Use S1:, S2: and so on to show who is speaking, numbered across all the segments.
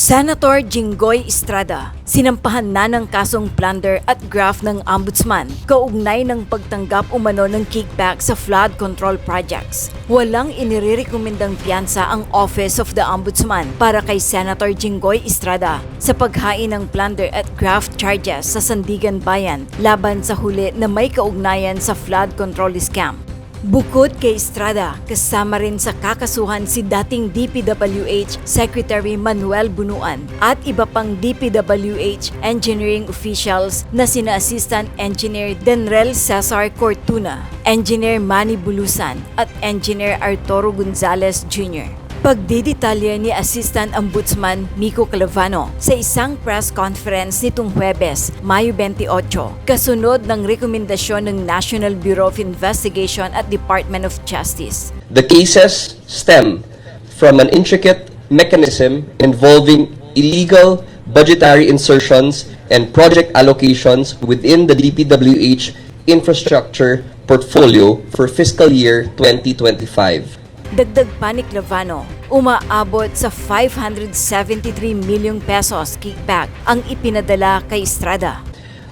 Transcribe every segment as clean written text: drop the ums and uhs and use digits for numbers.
S1: Senator Jinggoy Estrada, sinampahan na ng kasong plunder at graft ng Ombudsman kaugnay ng pagtanggap umano ng kickback sa flood control projects. Walang inirekomendang piyansa ang Office of the Ombudsman para kay Senator Jinggoy Estrada sa paghain ng plunder at graft charges sa Sandigan Bayan laban sa huli na may kaugnayan sa flood control scam. Bukod kay Estrada, kasama rin sa kakasuhan si dating DPWH Secretary Manuel Bunuan at iba pang DPWH engineering officials na sina Assistant Engineer Denrel Cesar Cortuna, Engineer Manny Bulusan at Engineer Arturo Gonzalez Jr. Pagdidetalye ni Assistant Ombudsman Miko Calavano sa isang press conference nitong Huwebes, Mayo 28, kasunod ng rekomendasyon ng National Bureau of Investigation at Department of Justice.
S2: The cases stem from an intricate mechanism involving illegal budgetary insertions and project allocations within the DPWH infrastructure portfolio for fiscal year 2025.
S1: Dagdag pa ni Clavano, umaabot sa 573 milyong pesos kickback ang ipinadala kay Estrada.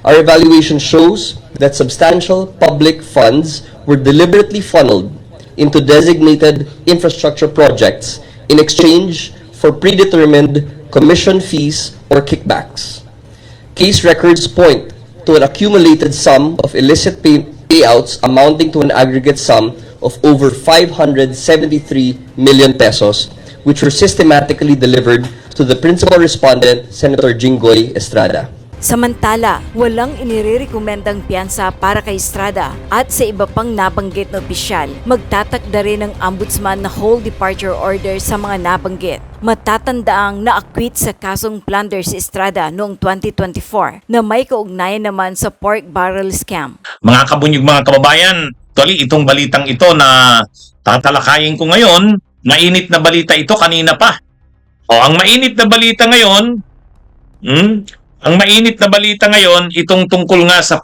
S2: Our evaluation shows that substantial public funds were deliberately funneled into designated infrastructure projects in exchange for predetermined commission fees or kickbacks. Case records point to an accumulated sum of illicit payouts amounting to an aggregate sum of over 573 million pesos, which were systematically delivered to the principal respondent, Senator Jinggoy Estrada.
S1: Samantala, walang inirekomendang piyansa para kay Estrada at sa iba pang nabanggit na opisyal. Magtatakda rin ng Ombudsman na whole departure order sa mga nabanggit. Matatandaang na-acquit sa kasong plunder si Estrada noong 2024 na may kaugnayan naman sa pork barrel scam.
S3: Mga kabunyog, mga kababayan, actually itong balitang ito na tatalakayin ko ngayon, mainit na balita ito kanina pa. Ang mainit na balita ngayon, itong tungkol nga sa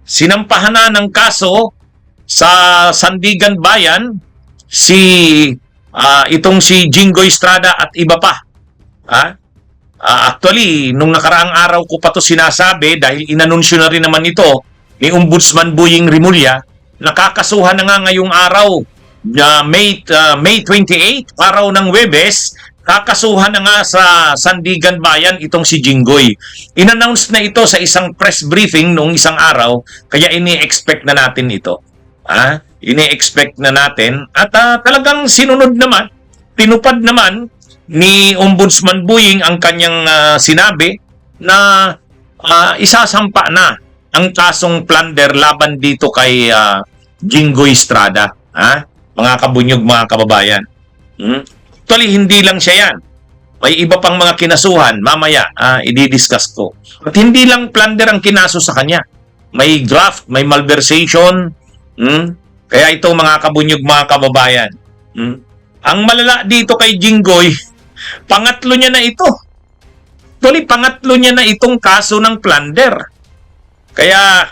S3: sinampahan na ng kaso sa Sandigan Bayan itong si Jinggoy Estrada at iba pa. Actually, nung nakaraang araw ko pa to sinasabi dahil inanunsyo na rin naman ito ni Ombudsman Boying Rimulya, nakakasuhan na nga ngayong araw, May 28, araw ng Huwebes, kakasuhan na nga sa Sandigan Bayan itong si Jinggoy. In-announce na ito sa isang press briefing noong isang araw, kaya ini-expect na natin ito. Ini-expect na natin at talagang sinunod naman, tinupad naman ni Ombudsman Boying ang kanyang sinabi na isasampa na ang kasong plunder laban dito kay Jinggoy Estrada. Mga kabunyog, mga kababayan. Actually, hindi lang siya yan. May iba pang mga kinasuhan. Mamaya, i-discuss ko. At hindi lang plunder ang kinaso sa kanya. May graft, may malversation. Kaya ito, mga kabunyog, mga kababayan. Ang malala dito kay Jinggoy, pangatlo niya na ito. Actually, pangatlo niya na itong kaso ng plunder. Kaya,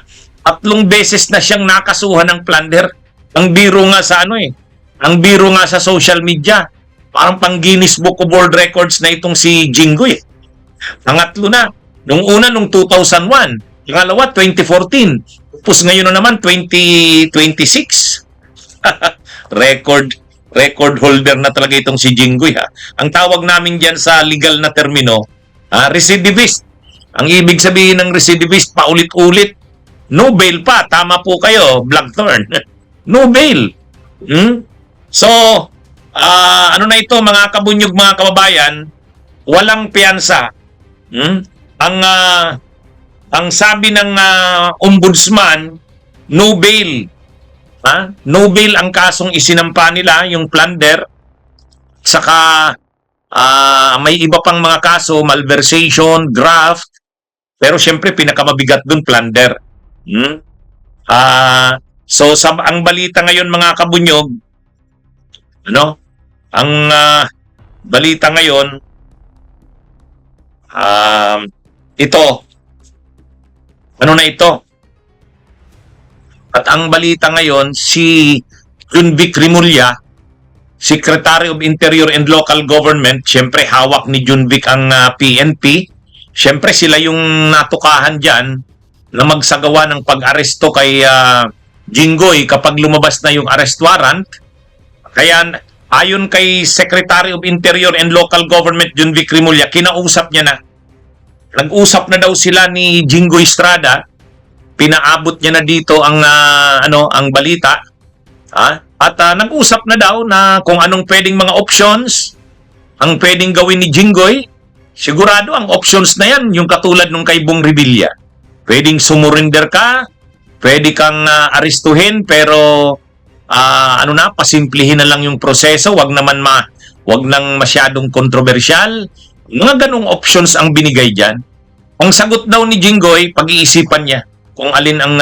S3: 3 beses na siyang nakasuhan ng plunder. Ang biro nga sa ang biro nga sa social media. Parang pang Guinness Book of World Records na itong si Jinggoy. Pangatlo na. Nung una, nung 2001. Pangalawa, 2014. Tapos ngayon na naman, 2026. Record holder na talaga itong si Jinggoy. Ang tawag namin dyan sa legal na termino, recidivist. Ang ibig sabihin ng recidivist, paulit-ulit. No bail pa. Tama po kayo, Blackthorn. No bail. So, ano na ito, mga kabunyog, mga kababayan, walang piyansa. Ang sabi ng ombudsman, no bail. No bail ang kasong isinampa nila, yung plunder. Saka may iba pang mga kaso, malversation, graft. Pero syempre, pinakamabigat dun, plunder. So, ang balita ngayon, mga kabunyog, ang balita ngayon, ito, ito? At ang balita ngayon, si Junvic Rimulya, Secretary of Interior and Local Government, syempre hawak ni Junvic ang PNP. Syempre sila yung natukahan dyan na magsagawa ng pag-aresto kay Jinggoy kapag lumabas na yung arrest warrant. Kaya ayon kay Secretary of Interior and Local Government Junvic Rimulya, kinausap niya na. Nag-usap na daw sila ni Jinggoy Estrada. Pinaabot niya na dito ang ang balita. At nag-usap na daw na kung anong pwedeng mga options ang pwedeng gawin ni Jinggoy. Sigurado ang options na yan, yung katulad nung kay Bong Revilla. Pwedeng sumurinder ka, pwede kang arestuhin, pero pasimplihin na lang yung proseso, wag nang masyadong kontrobersyal. Mga ganong options ang binigay diyan. Ang sagot daw ni Jinggoy, pag-iisipan niya kung alin ang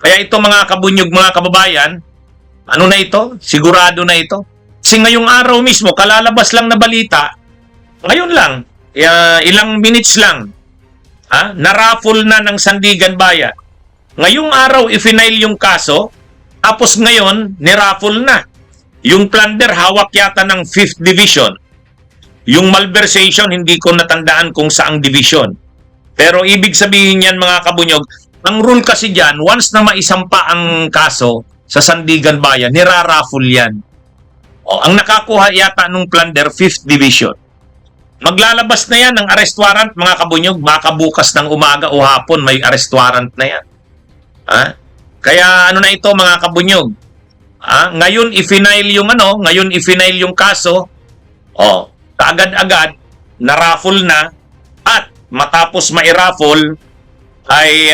S3: Kaya ito mga kabunyog, mga kababayan, na ito? Sigurado na ito. Kasi ngayong araw mismo, kalalabas lang na balita, ngayon lang, ilang minutes lang, na-raffle na ng Sandigan Bayan. Ngayong araw, i-final yung kaso, tapos ngayon, ni-raffle na. Yung plunder, hawak yata ng 5th Division. Yung malversation, hindi ko natandaan kung saang division. Pero ibig sabihin yan, mga kabunyog, ang rule kasi dyan, once na maisampa ang kaso sa Sandigan Bayan, niraraffle yan. Ang nakakuha yata nung plunder, 5th Division. Maglalabas na yan ng arrest warrant, mga kabunyog. Baka bukas ng umaga o hapon, may arrest warrant na yan. Kaya na ito, mga kabunyog. Ngayon, i-final yung kaso. Kaagad-agad, na-raffle na. At matapos ma-raffle, ay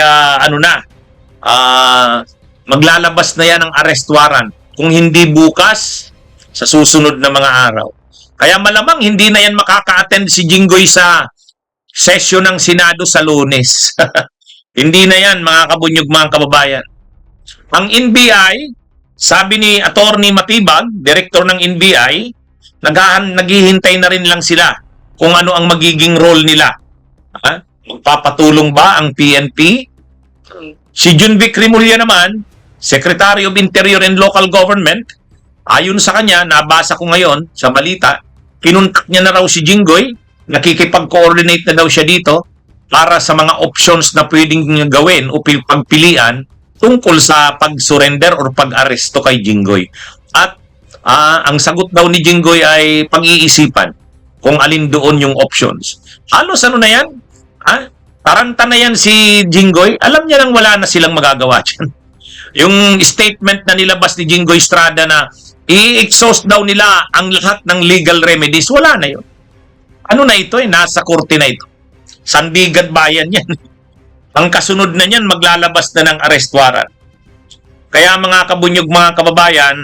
S3: maglalabas na yan ang arrest warrant. Kung hindi bukas, sa susunod na mga araw. Kaya malamang hindi na yan makaka-attend si Jinggoy sa session ng Senado sa Lunes. Hindi na yan, mga kabunyog, mga kababayan. Ang NBI, sabi ni Attorney Matibag, Director ng NBI, naghihintay na rin lang sila kung ano ang magiging role nila. Magpapatulong ba ang PNP? Si Junvic Rimulya naman, Secretary of Interior and Local Government, ayon sa kanya, nabasa ko ngayon sa balita, kinuntak niya na raw si Jinggoy, nakikipag-coordinate na daw siya dito para sa mga options na pwedeng gawin o pagpilian tungkol sa pag-surrender or pag-aresto kay Jinggoy. At ang sagot daw ni Jinggoy ay pag-iisipan kung alin doon yung options. Halos na yan? Taranta na yan si Jinggoy. Alam niya nang wala na silang magagawa dyan. Yung statement na nilabas ni Jinggoy Estrada na i-exhaust daw nila ang lahat ng legal remedies, wala na yun. Na ito nasa korte na ito. Sandigan Bayan yan. Ang kasunod na yan, maglalabas na ng arrest warrant. Kaya mga kabunyog, mga kababayan,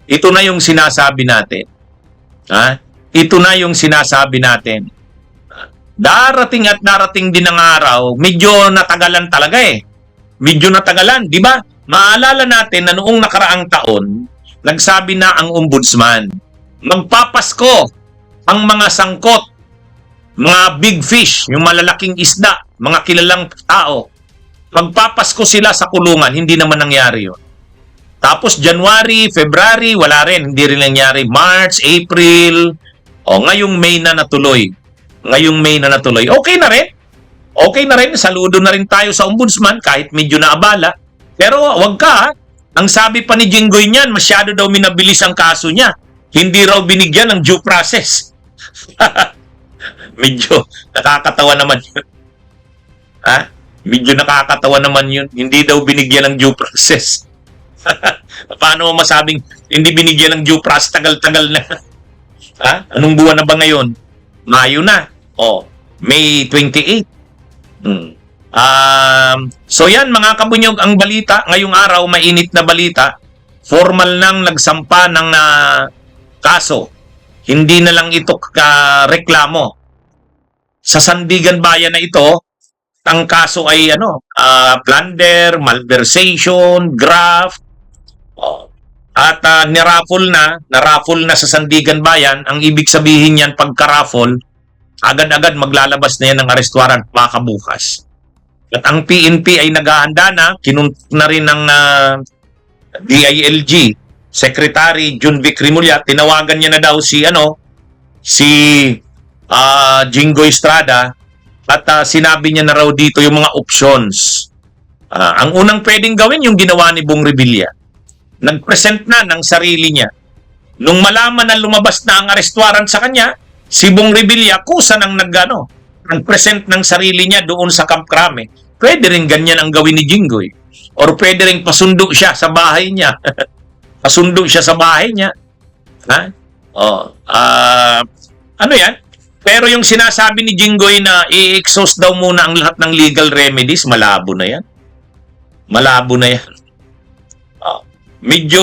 S3: ito na yung sinasabi natin. Ito na yung sinasabi natin. Darating at darating din ang araw, medyo natagalan talaga Medyo natagalan, di ba? Maalala natin na noong nakaraang taon, nagsabi na ang ombudsman, magpapasko ang mga sangkot, mga big fish, yung malalaking isda, mga kilalang tao. Magpapasko sila sa kulungan, hindi naman nangyari yun. Tapos January, February, wala rin, hindi rin nangyari. March, April, ngayong May na natuloy. Okay na rin. Okay na rin, saludo na rin tayo sa ombudsman kahit medyo naabala. Pero wag ka, ang sabi pa ni Jinggoy niyan, masyado daw minabilis ang kaso niya. Hindi raw binigyan ng due process. Medyo nakakatawa naman yun. Medyo nakakatawa naman yun. Hindi daw binigyan ng due process. Paano mo masabing hindi binigyan ng due process? Tagal-tagal na. Anong buwan na ba ngayon? Mayo na. May 28. So yan, mga kabunyog, ang balita ngayong araw, mainit na balita, formal nang nagsampa ng kaso. Hindi na lang ito reklamo. Sa Sandigan Bayan na ito, ang kaso ay plunder, malversation, graft. At naraffle na sa Sandigan Bayan. Ang ibig sabihin yan, pagka-raffle, agad-agad maglalabas na yan ng arrest warrant baka bukas. At ang PNP ay naghahanda na, kinuntak na rin ng DILG Secretary Junvic Rimulya, tinawagan niya na daw si Jinggoy Estrada at sinabi niya na raw dito yung mga options. Ang unang pwedeng gawin yung ginawa ni Bong Revilla. Nag-present na ng sarili niya. Nung malaman na lumabas na ang arrest warrant sa kanya, si Bong Revilla kusa nang nag-present ng sarili niya doon sa Camp Crame. Pwede rin ganyan ang gawin ni Jinggoy. Or pwede rin pasundo siya sa bahay niya. Pasundo siya sa bahay niya. Ano yan? Pero yung sinasabi ni Jinggoy na i-exhaust daw muna ang lahat ng legal remedies, malabo na yan. Malabo na yan. Medyo,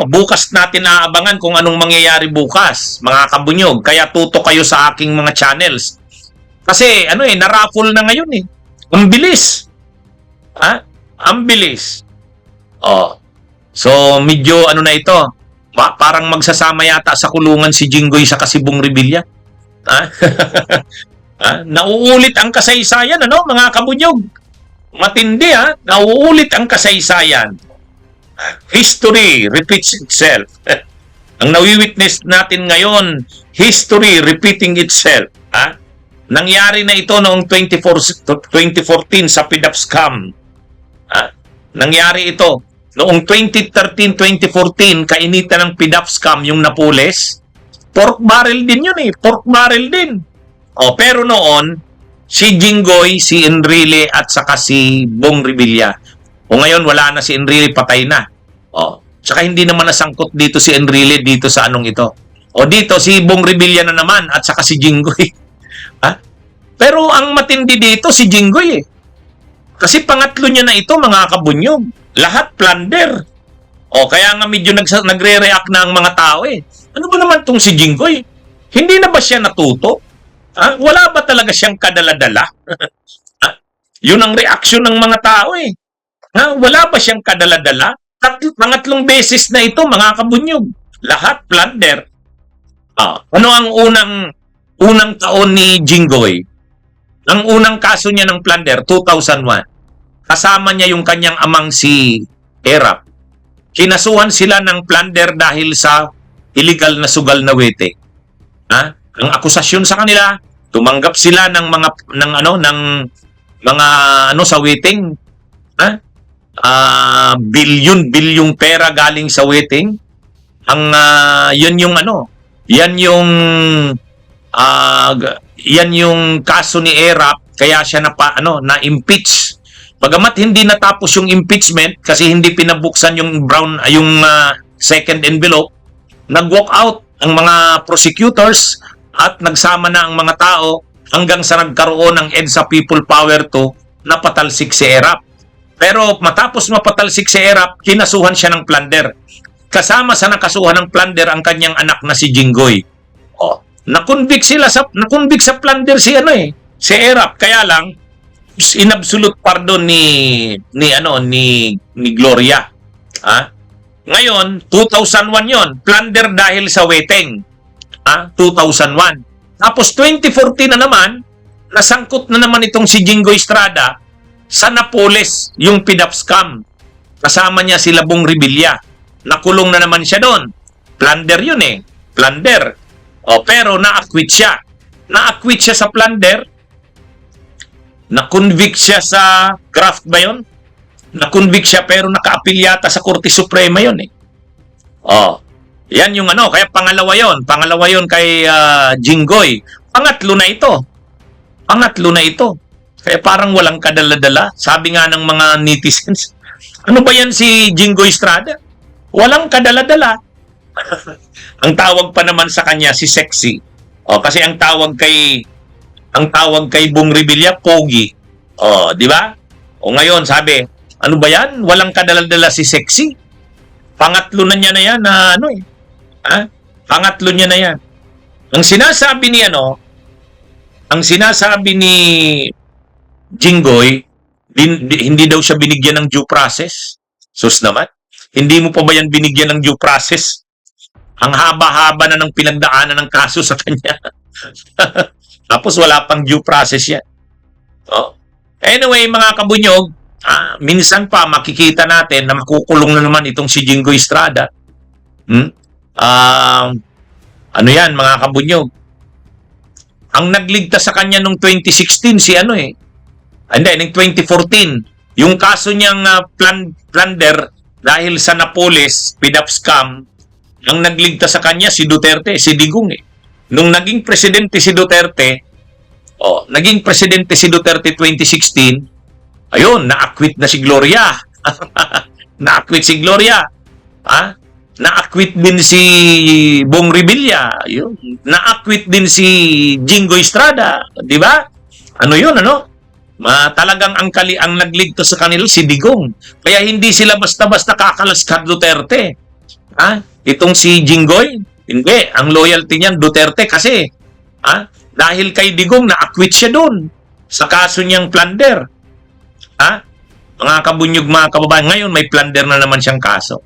S3: bukas natin naabangan kung anong mangyayari bukas, mga kabunyog. Kaya tutok kayo sa aking mga channels. Kasi, na-raffle na ngayon eh. Ang bilis. Ang bilis. So, medyo na ito. Parang magsasama yata sa kulungan si Jinggoy sa Bong Revilla. Nauulit ang kasaysayan, mga kabunyog. Matindi, nauulit ang kasaysayan. History repeats itself. Ang nawi-witness natin ngayon, history repeating itself. Nangyari na ito noong 2014 sa PDAP scam. Nangyari ito. Noong 2013-2014, kainitan ng PDAP scam yung Napoles. Pork barrel din yun eh. Pork barrel din. Pero noon, si Jinggoy, si Enrile at saka si Bong Revilla. Ngayon, wala na si Enrile, patay na. Saka hindi naman nasangkot dito si Enrile dito sa ito. Dito si Bong Revilla na naman at saka si Jinggoy. Pero ang matindi dito si Jinggoy eh. Kasi pangatlo niya na ito, mga kabunyog. Lahat plunder. Kaya nga medyo nagre-react na ang mga tao eh. Ano ba naman tong si Jinggoy? Hindi na ba siya natuto? Wala ba talaga siyang kadala-dala? Yun ang reaksyon ng mga tao eh. Wala ba siyang kadala-dala? Pangatlong beses na ito, mga kabunyog. Lahat plunder. Ano ang unang taon ni Jinggoy? Ang unang kaso niya ng plunder, 2001. Kasama niya yung kanyang amang si Erap. Kinasuhan sila ng plunder dahil sa illegal na sugal na wete. Ang akusasyon sa kanila, tumanggap sila ng mga sa waiting. Bilyong pera galing sa waiting. Yan yung kaso ni Erap, kaya siya na-impeach. Bagamat hindi natapos yung impeachment kasi hindi pinabuksan yung second envelope, nag-walk out ang mga prosecutors at nagsama na ang mga tao hanggang sa nagkaroon ng EDSA People Power 2 na patalsik si Erap. Pero matapos mapatalsik si Erap, kinasuhan siya ng plunder. Kasama sa nakasuhan ng plunder ang kanyang anak na si Jinggoy. Na-convict sa plunder si Erap. Kaya lang in absolute pardon ni Gloria. Ngayon, 2001 yon, plunder dahil sa weteng. 2001. Tapos 2014 na naman, nasangkot na naman itong si Jinggoy Estrada sa Napoles, yung PDAP scam. Kasama niya sila Bong Revilla. Nakulong na naman siya doon. Plunder yun eh. Plunder. Pero na-acquit siya. Na-acquit siya sa plunder. Na-convict siya sa graft ba yun? Na-convict siya pero naka-appeal yata sa Korte Suprema yun eh. Yan yung kaya pangalawa yon. Pangalawa yon kay Jinggoy. Pangatlo na ito. Kaya parang walang kadala-dala. Sabi nga ng mga netizens, ano ba yan si Jinggoy Estrada? Walang kadala-dala. Ang tawag pa naman sa kanya si Sexy. Kasi ang tawag kay Bong Revilla, Pogi. Di ba? Ngayon sabi, ano ba yan? Walang kadala-dala si Sexy. Pangatlo na niya na yan na Pangatlo niya na yan. Ang sinasabi ni Jinggoy, hindi daw siya binigyan ng due process. Sus naman. Hindi mo pa ba yan binigyan ng due process? Ang haba-haba na ng pinagdaanan ng kaso sa kanya. Tapos wala pang due process yan. Anyway, mga kabunyog, minsan pa makikita natin na makukulong na naman itong si Jinggoy Estrada. Hmm? Ano yan, mga kabunyog? Ang nagligtas sa kanya nung 2016 si ano eh. Hindi, nung 2014. Yung kaso niyang plunder dahil sa Napoles, PDAP scam, ang nagligtas sa kanya si Duterte, si Digong eh. Nung naging presidente si Duterte, naging presidente si Duterte 2016, ayun, na-acquit na si Gloria. Na-acquit si Gloria. Ha? Na-acquit din si Bong Revilla. Yun. Na-acquit din si Jingo Estrada. Di ba? Ano yun, ano? Talagang ang nagligtas sa kanila si Digong. Kaya hindi sila basta-basta kakalaskat Duterte. Ha? Itong si Jinggoy, hindi. Ang loyalty niyan Duterte kasi dahil kay Digong na-acquit siya doon sa kaso niyang plunder. Ha? Mga kabunyog, mga kababayan, ngayon may plunder na naman siyang kaso.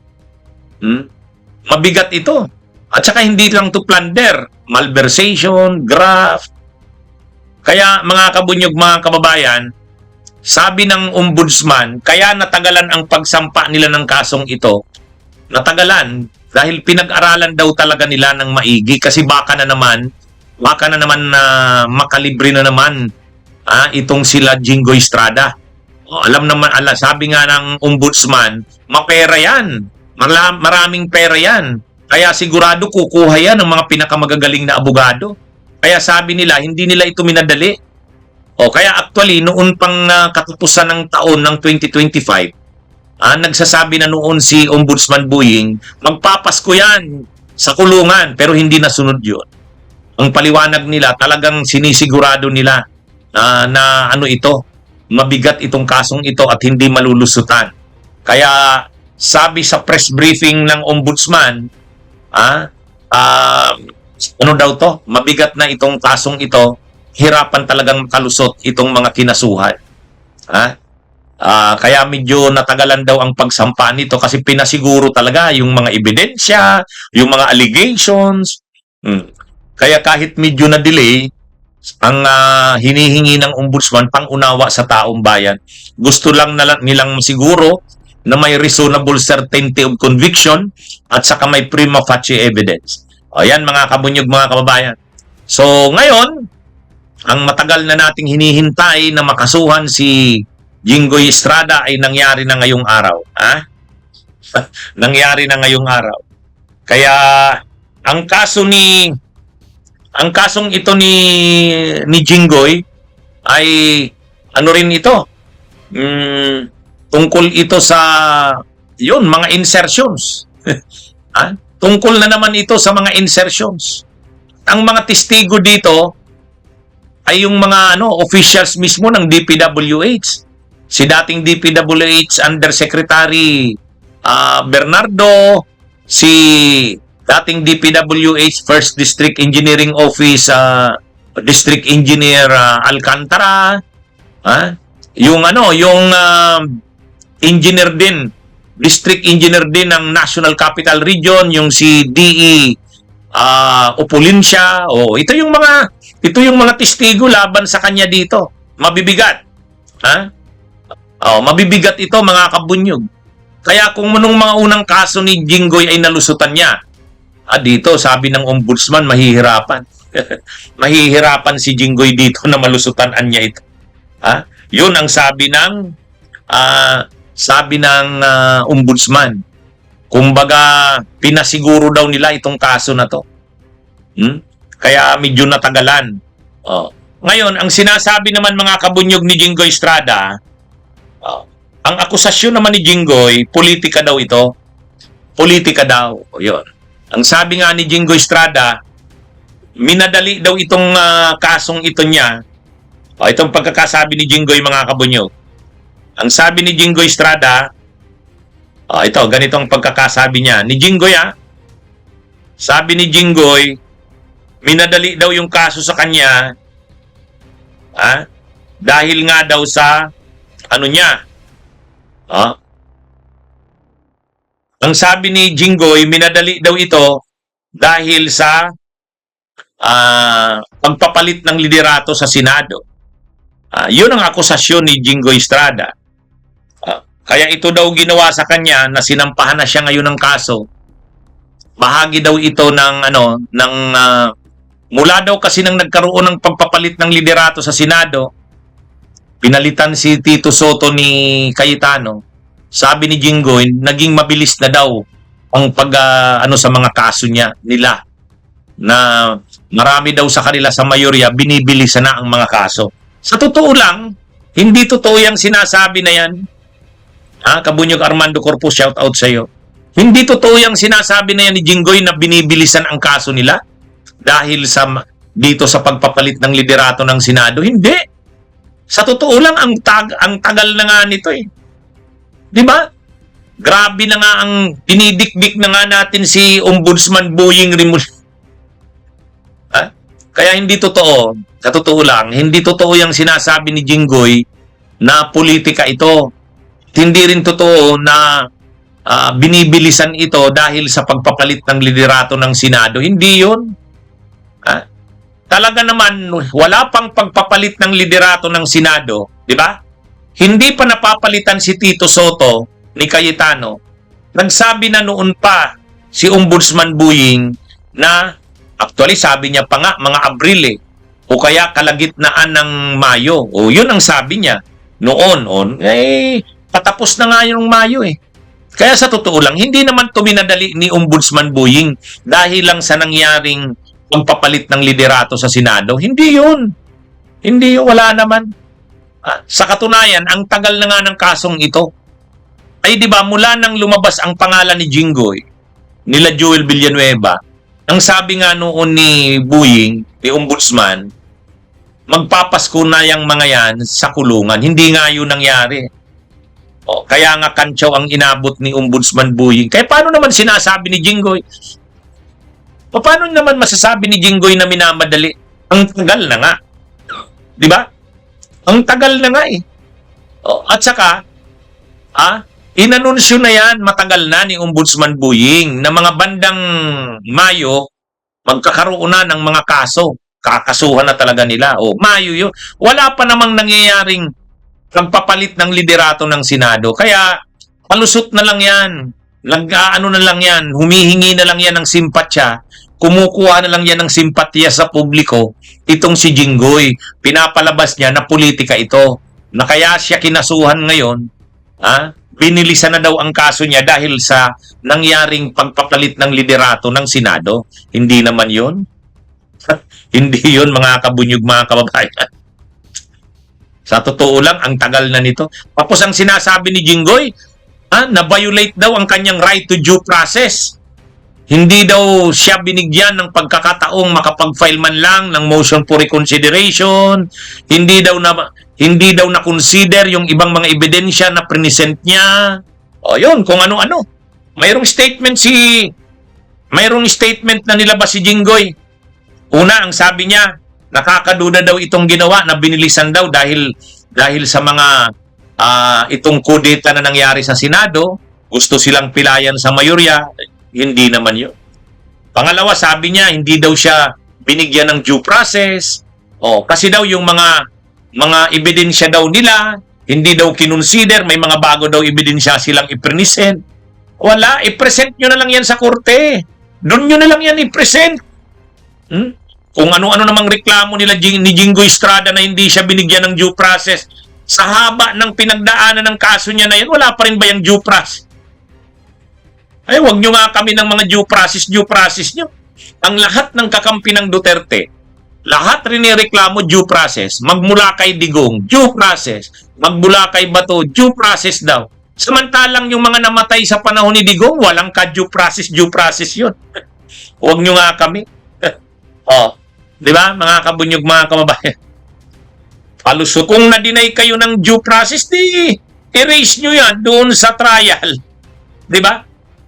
S3: Mabigat ito. At saka hindi lang to plunder, malversation, graft. Kaya mga kabunyog, mga kababayan, sabi ng ombudsman, kaya natagalan ang pagsampa nila ng kasong ito. Natagalan dahil pinag-aralan daw talaga nila ng maigi kasi baka na naman na makalibre na naman itong sila Jingo Estrada. Alam naman, sabi nga ng ombudsman, mapera yan. Maraming pera yan. Kaya sigurado kukuha yan ng mga pinakamagagaling na abogado. Kaya sabi nila, hindi nila ito minadali. Kaya actually, noon pang katutusan ng taon ng 2025, nagsasabi na noon si Ombudsman Buying, magpapasko yan sa kulungan, pero hindi nasunod yun. Ang paliwanag nila, talagang sinisigurado nila na ano ito, mabigat itong kasong ito at hindi malulusutan. Kaya sabi sa press briefing ng Ombudsman, ano daw to? Mabigat na itong kasong ito, hirapan talagang makalusot itong mga kinasuhan. Kaya medyo natagalan daw ang pagsampa nito kasi pinasiguro talaga yung mga ebidensya, yung mga allegations. Kaya kahit medyo na-delay, ang hinihingi ng ombudsman pang-unawa sa taong bayan. Gusto lang nilang siguro na may reasonable certainty of conviction at saka may prima facie evidence. Ayan mga kabunyog, mga kababayan. So ngayon, ang matagal na nating hinihintay na makasuhan si Jingoy Estrada ay nangyari na ngayong araw. Nangyari na ngayong araw. Kaya ang kasong ito ni Jingoy ay ano rin ito? Tungkol ito sa mga insertions. Tungkol na naman ito sa mga insertions. Ang mga testigo dito ay yung mga officials mismo ng DPWH. Si dating DPWH Undersecretary Bernardo, si dating DPWH First District Engineering Office District Engineer Alcantara, yung engineer din, district engineer din ng National Capital Region, yung si DE Opulencia. Ito yung mga testigo laban sa kanya dito. Mabibigat. Mabibigat ito, mga kabunyog. Kaya kung nung mga unang kaso ni Jingoy ay nalusutan niya, dito sabi ng ombudsman, mahihirapan. Mahihirapan si Jingoy dito na malusutan niya ito. Yun ang sabi ng ombudsman. Kumbaga, pinasiguro daw nila itong kaso na to. Kaya medyo natagalan. Ngayon, ang sinasabi naman, mga kabunyog, ni Jingoy Estrada, ang akusasyon naman ni Jingoy, politika daw ito. Politika daw. Yun. Ang sabi nga ni Jingoy Estrada, minadali daw itong kasong ito niya. Itong pagkakasabi ni Jingoy, mga kabunyog. Ang sabi ni Jingoy Estrada, ito, ganitong pagkakasabi niya. Ni Jingoy, sabi ni Jingoy, minadali daw yung kaso sa kanya, dahil nga daw sa, niya. Ang sabi ni Jingoy, minadali daw ito dahil sa pagpapalit ng liderato sa Senado. Yun ang akusasyon ni Jingoy Estrada. Kaya ito daw ginawa sa kanya na sinampahan na siya ngayon ng kaso bahagi daw ito ng mula daw kasi nang nagkaroon ng pagpapalit ng liderato sa Senado, pinalitan si Tito Soto ni Cayetano. Sabi ni Jinggoy, naging mabilis na daw ang sa mga kaso nila na marami daw sa kanila sa mayorya binibilisan na ang mga kaso. Sa totoo lang, hindi totoo yung sinasabi na yan. Kabunyog Armando Corpus, shout out sa iyo. Hindi totoo yung sinasabi na yan ni Jinggoy na binibilisan ang kaso nila dahil dito sa pagpapalit ng liderato ng Senado. Hindi. Sa totoo lang, ang tagal na nga nito eh. Di ba? Grabe na nga ang dinidikdik na nga natin si Ombudsman Boying Rimulya. Kaya hindi totoo. Sa totoo lang, hindi totoo yung sinasabi ni Jinggoy na politika ito. Hindi rin totoo na binibilisan ito dahil sa pagpapalit ng liderato ng Senado. Hindi yun. Talaga naman, wala pang pagpapalit ng liderato ng Senado, di ba? Hindi pa napapalitan si Tito Soto ni Cayetano. Nagsabi na noon pa si Ombudsman Boying na, actually sabi niya pa nga, mga Abril o kaya kalagitnaan ng Mayo. O yun ang sabi niya noon. Patapos na nga yung Mayo eh. Kaya sa totoo lang, hindi naman tuminadali ni Ombudsman Boying dahil lang sa nangyaring pagpapalit ng liderato sa Senado. Hindi yun. Wala naman. Sa katunayan, ang tagal na nga ng kasong ito. Ay di ba mula nang lumabas ang pangalan ni Jinggoy, nila Joel Villanueva, ang sabi nga noon ni Boying, ni Ombudsman, magpapasko na yung mga yan sa kulungan. Hindi nga yun nangyari. Kaya nga kantsaw ang inabot ni Ombudsman Boying. Kaya paano naman sinasabi ni Jinggoy? Paano naman masasabi ni Jinggoy na minamadali? Ang tagal na nga. Di ba? Ang tagal na nga eh. At saka, inanunsyo na yan, matagal na ni Ombudsman Boying na mga bandang Mayo, magkakaroon na ng mga kaso. Kakasuhan na talaga nila. Mayo yun. Wala pa namang nangyayaring pagpapalit ng liderato ng Senado. Kaya, palusot na lang yan. Na lang yan. Humihingi na lang yan ng simpatya. Kumukuha na lang yan ng simpatya sa publiko. Itong si Jinggoy, pinapalabas niya na politika ito. Na kaya siya kinasuhan ngayon, binilisan na daw ang kaso niya dahil sa nangyaring pagpapalit ng liderato ng Senado. Hindi naman yun. Hindi yun, mga kabunyog, mga kababayan. Sa totoo lang, ang tagal na nito. Tapos ang sinasabi ni Jinggoy, na-violate daw ang kanyang right to due process. Hindi daw siya binigyan ng pagkakataong makapag-file man lang ng motion for reconsideration. Hindi daw na-consider yung ibang mga ebidensya na present niya. Yun, kung ano-ano. Mayroong statement na nilabas si Jinggoy. Una, ang sabi niya, nakakaduda daw itong ginawa na binilisan daw dahil sa mga itong kudeta na nangyari sa Senado. Gusto silang pilayan sa mayorya. Hindi naman yun. Pangalawa, sabi niya, hindi daw siya binigyan ng due process. Kasi daw yung mga ebidensya daw nila, hindi daw kinonsider, may mga bago daw ebidensya silang i-present. Wala, i-present nyo na lang yan sa korte. Doon nyo na lang yan i-present. Kung ano-ano namang reklamo nila ni Jinggoy Estrada na hindi siya binigyan ng due process, sa haba ng pinagdaanan ng kaso niya na yan, wala pa rin ba yung due process? Ay, wag nyo nga kami ng mga due process nyo. Ang lahat ng kakampi ng Duterte, lahat rin nireklamo due process. Magmula kay Digong, due process. Magmula kay Bato, due process daw. Samantalang yung mga namatay sa panahon ni Digong, walang ka-due process yun. Wag nyo nga kami. Di ba, mga kabunyog, mga kababayan? Paluso, kung na-deny kayo ng due process, erase nyo yan doon sa trial. Di ba?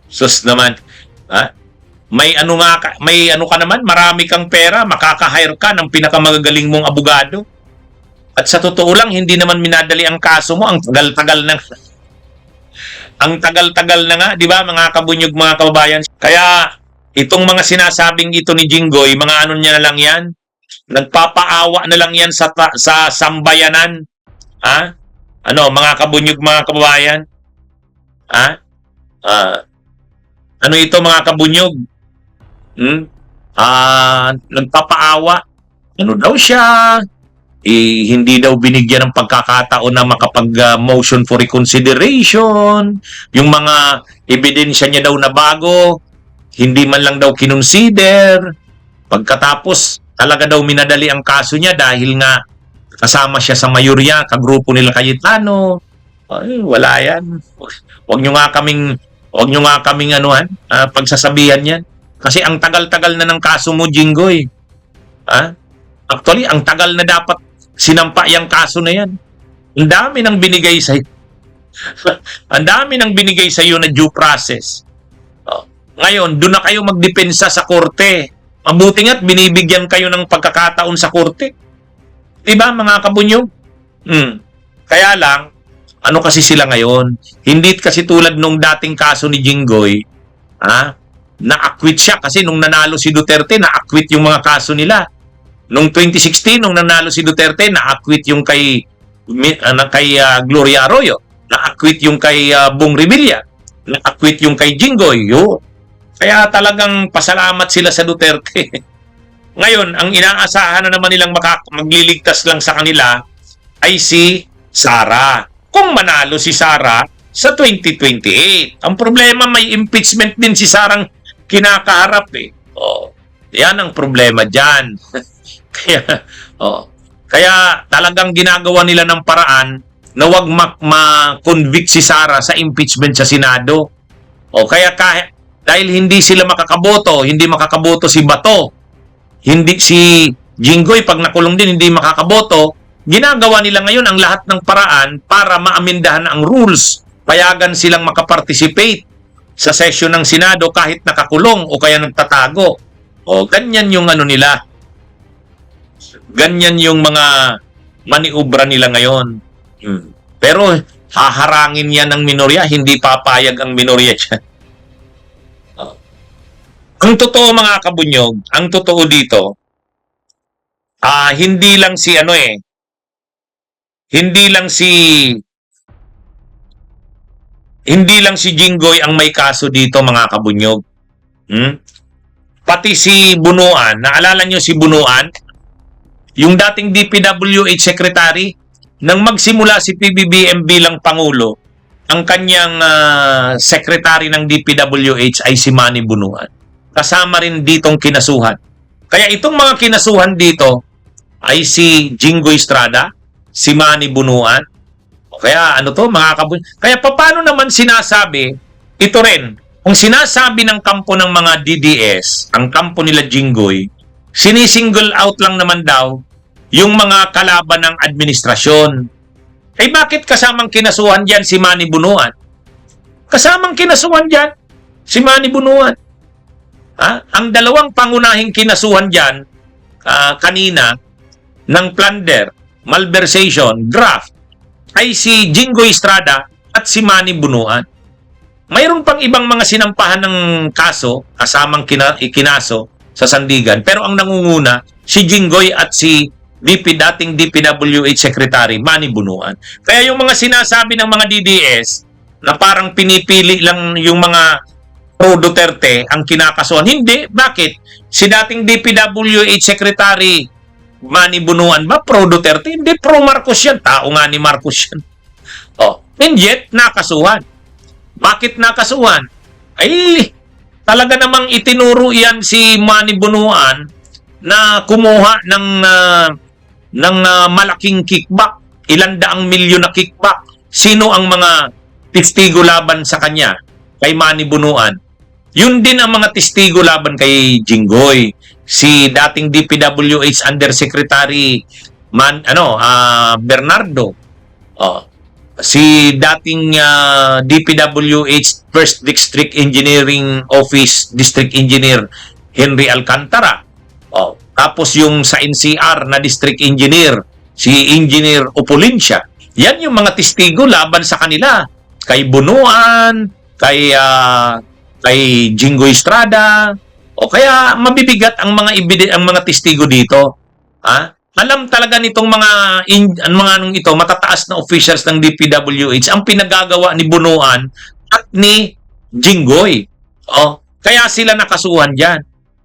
S3: Sus naman. May ano ka naman, marami kang pera, makaka-hire ka ng pinakamagagaling mong abogado. At sa totoo lang, hindi naman minadali ang kaso mo, ang tagal-tagal na. Ang tagal-tagal na nga, di ba, mga kabunyog, mga kababayan? Kaya, itong mga sinasabing ito ni Jinggoy, mga ano niya na lang yan, nagpapaawa na lang yan sa sambayanan. Mga kabunyog, mga kababayan? Ano ito, mga kabunyog? Nagpapaawa. Ano daw siya? Hindi daw binigyan ng pagkakataon na makapag-motion for reconsideration. Yung mga ebidensya niya daw na bago, hindi man lang daw kinonsider. Pagkatapos, talaga daw minadali ang kaso niya dahil nga kasama siya sa mayorya, kagrupo nila Cayetano. Ay, wala yan. Huwag nyo nga kaming pagsasabihan yan. Kasi ang tagal-tagal na ng kaso mo, Jinggoy. Actually, ang tagal na dapat sinampa yung kaso na yan. Ang dami nang binigay sa ang dami nang binigay sa iyo na due process. Ngayon, doon na kayo magdepensa sa korte. Mabuti nga't binibigyan kayo ng pagkakataon sa korte. Diba, mga kabunyog? Kaya lang, ano kasi sila ngayon? Hindi kasi tulad nung dating kaso ni Jinggoy, na-acquit siya kasi nung nanalo si Duterte, na-acquit yung mga kaso nila. Noong 2016, nung nanalo si Duterte, na-acquit yung kay Gloria Arroyo, na-acquit yung kay Bong Revilla, na-acquit yung kay Jinggoy. Kaya talagang pasalamat sila sa Duterte. Ngayon, ang inaasahan na naman nilang magliligtas lang sa kanila ay si Sara. Kung manalo si Sara sa 2028. Ang problema, may impeachment din si Sarang kinakaharap eh. Yan ang problema dyan. Kaya talagang ginagawa nila ng paraan na wag ma-convict si Sara sa impeachment sa Senado. Kaya dahil hindi sila makakaboto, hindi makakaboto si Bato, hindi si Jinggoy pag nakulong din hindi makakaboto, ginagawa nila ngayon ang lahat ng paraan para maamindahan ang rules. Payagan silang makaparticipate sa session ng Senado kahit nakakulong o kaya nagtatago. Ganyan yung nila. Ganyan yung mga maniubra nila ngayon. Pero haharangin yan ng minorya, hindi papayag ang minorya dyan. Ang totoo, mga kabunyog, ang totoo dito, hindi lang si Jinggoy ang may kaso dito, mga kabunyog. Pati si Bunuan, naalala nyo si Bunuan? Yung dating DPWH Secretary, nang magsimula si PBBM bilang Pangulo, ang kanyang Secretary ng DPWH ay si Manny Bunuan. Kasama rin ditong kinasuhan. Kaya itong mga kinasuhan dito ay si Jinggoy Estrada, si Manny Bunuan. Kaya mga kabunyog. Kaya paano naman sinasabi, ito rin, kung sinasabi ng kampo ng mga DDS, ang kampo nila Jinggoy, sinisingle out lang naman daw yung mga kalaban ng administrasyon. Bakit kasamang kinasuhan dyan si Manny Bunuan? Kasamang kinasuhan dyan si Manny Bunuan. Ang dalawang pangunahing kinasuhan dyan kanina ng plunder, malversation, graft, ay si Jinggoy Estrada at si Manny Bunuan. Mayroon pang ibang mga sinampahan ng kaso, kasamang ikinaso sa Sandigan, pero ang nangunguna, si Jinggoy at si dating DPWH Secretary Manny Bunuan. Kaya yung mga sinasabi ng mga DDS na parang pinipili lang yung mga pro Duterte ang kinakasuhan. Hindi. Bakit? Si dating DPWH Secretary Manny Bunuan ba pro Duterte? Hindi, pro Marcos yan. Tao nga ni Marcos yan. And yet, nakasuhan. Bakit nakasuhan? Talaga namang itinuro yan si Manny Bunuan na kumuha ng malaking kickback. Ilang daang milyon na kickback. Sino ang mga testigo laban sa kanya? Kay Manny Bunuan. Yun din ang mga testigo laban kay Jinggoy. Si dating DPWH Undersecretary Bernardo. Si dating DPWH First District Engineering Office District Engineer Henry Alcantara. Tapos yung sa NCR na District Engineer, si Engineer Opulencia. Yan yung mga testigo laban sa kanila. Kay Bunuan, kay Jinggoy Estrada, kaya mabibigat ang mga testigo dito. Alam talaga nitong mga matataas na officials ng DPWH ang pinagagawa ni Bunuan at ni Jinggoy. Kaya sila nakasuhan diyan.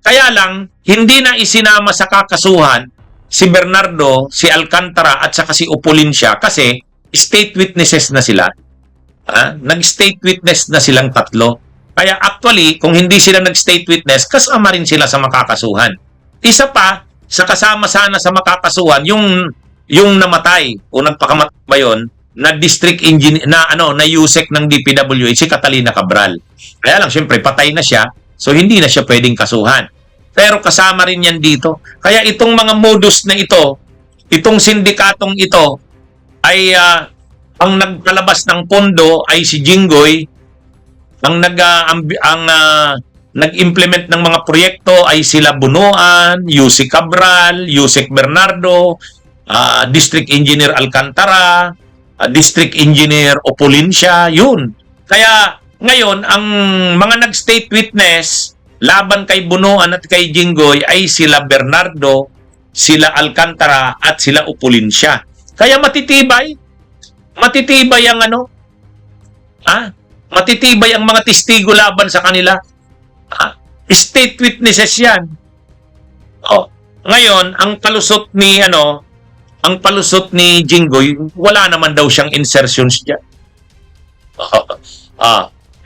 S3: Kaya lang, hindi na isinama sa kakasuhan si Bernardo, si Alcantara at saka si Opolincia kasi state witnesses na sila. Nag-state witness na silang tatlo. Kaya actually, kung hindi sila nag-state witness, kasama rin sila sa makakasuhan. Isa pa, sa kasama sana sa makakasuhan, yung namatay o nagpakamatay ba yun, na district engineer, na USEC ng DPWH, si Catalina Cabral. Kaya lang, syempre, patay na siya, so hindi na siya pwedeng kasuhan. Pero kasama rin yan dito. Kaya itong mga modus na ito, itong sindikatong ito, ay ang nagpalabas ng pondo ay si Jinggoy, ang nag-implement ng mga proyekto ay sila Bunuan, Yusek Cabral, Yusek Bernardo, District Engineer Alcantara, District Engineer Opolincia, yun. Kaya ngayon, ang mga nag-state witness laban kay Bunuan at kay Jinggoy ay sila Bernardo, sila Alcantara at sila Opolincia. Kaya matitibay ang matitibay ang mga testigo laban sa kanila. State witnesses yan. Ngayon, ang palusot ni Jinggoy, wala naman daw siyang insertions diyan.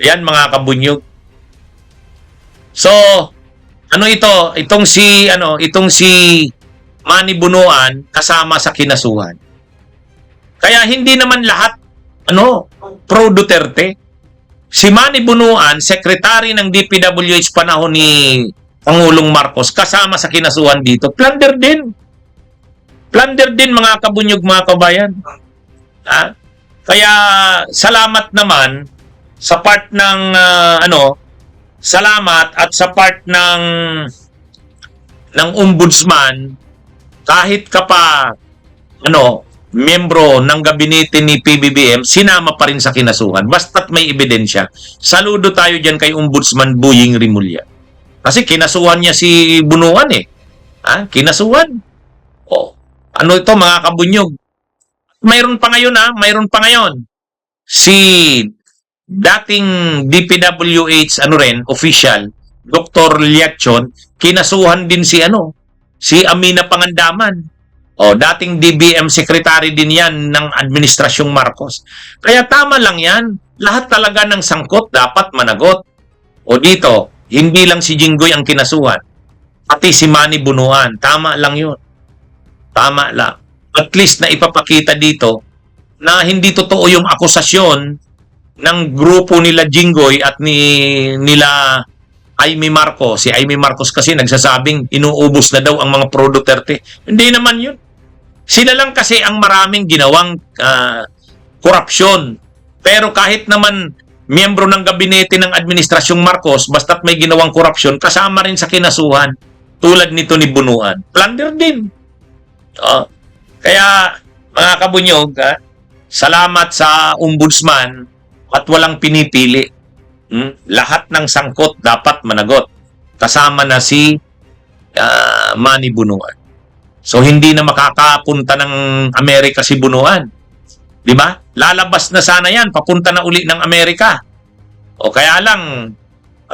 S3: Yan mga kabunyog. So, itong si Manny Bunuan kasama sa kinasuhan. Kaya hindi naman lahat pro Duterte. Si Manny Bunuan, secretary ng DPWH panahon ni Pangulong Marcos, kasama sa kinasuhan dito. Plunder din. Plunder din mga kabunyog, mga kabayan. Kaya salamat naman sa part ng salamat at sa part ng ombudsman, kahit ka pa miyembro ng gabinete ni PBBM, sinama pa rin sa kinasuhan basta't may ebidensya. Saludo tayo dyan kay Ombudsman Buying Rimulya. Kasi kinasuhan niya si Bunuan kinasuhan. Ito mga kabunyog? Mayroon pa ngayon si dating DPWH official Dr. Liachon, kinasuhan din si Amina Pangandaman. Dating DBM secretary din yan ng Administrasyong Marcos. Kaya tama lang yan. Lahat talaga ng sangkot dapat managot. Dito, hindi lang si Jinggoy ang kinasuhan. Pati si Manny Bunuan. Tama lang yun. Tama lang. At least na ipapakita dito na hindi totoo yung akusasyon ng grupo nila Jinggoy at nila Amy Marcos. Si Amy Marcos kasi nagsasabing inuubos na daw ang mga pro Duterte. Hindi naman yun. Sila lang kasi ang maraming ginawang korupsyon. Pero kahit naman miyembro ng gabinete ng Administrasyong Marcos, basta't may ginawang korupsyon, kasama rin sa kinasuhan. Tulad nito ni Bunuan. Plunder din. Kaya mga kabunyog, salamat sa ombudsman at walang pinipili. Lahat ng sangkot dapat managot. Kasama na si Manny Bunuan. So, hindi na makakapunta ng Amerika si Bunuan. Di ba? Lalabas na sana yan. Papunta na uli ng Amerika. Kaya lang,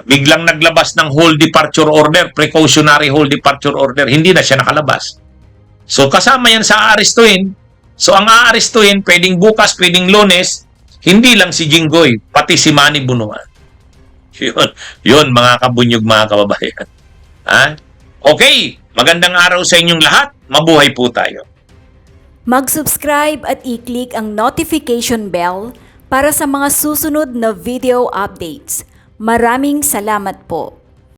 S3: biglang naglabas ng whole departure order, precautionary whole departure order. Hindi na siya nakalabas. So, kasama yan sa aarestuhin. So, ang aarestuhin, pwedeng bukas, pwedeng Lunes, hindi lang si Jinggoy, pati si Manny Bunuan. Yun, mga kabunyog, mga kababayan. Okay, magandang araw sa inyong lahat. Mabuhay po tayo.
S1: Mag-subscribe at i-click ang notification bell para sa mga susunod na video updates. Maraming salamat po.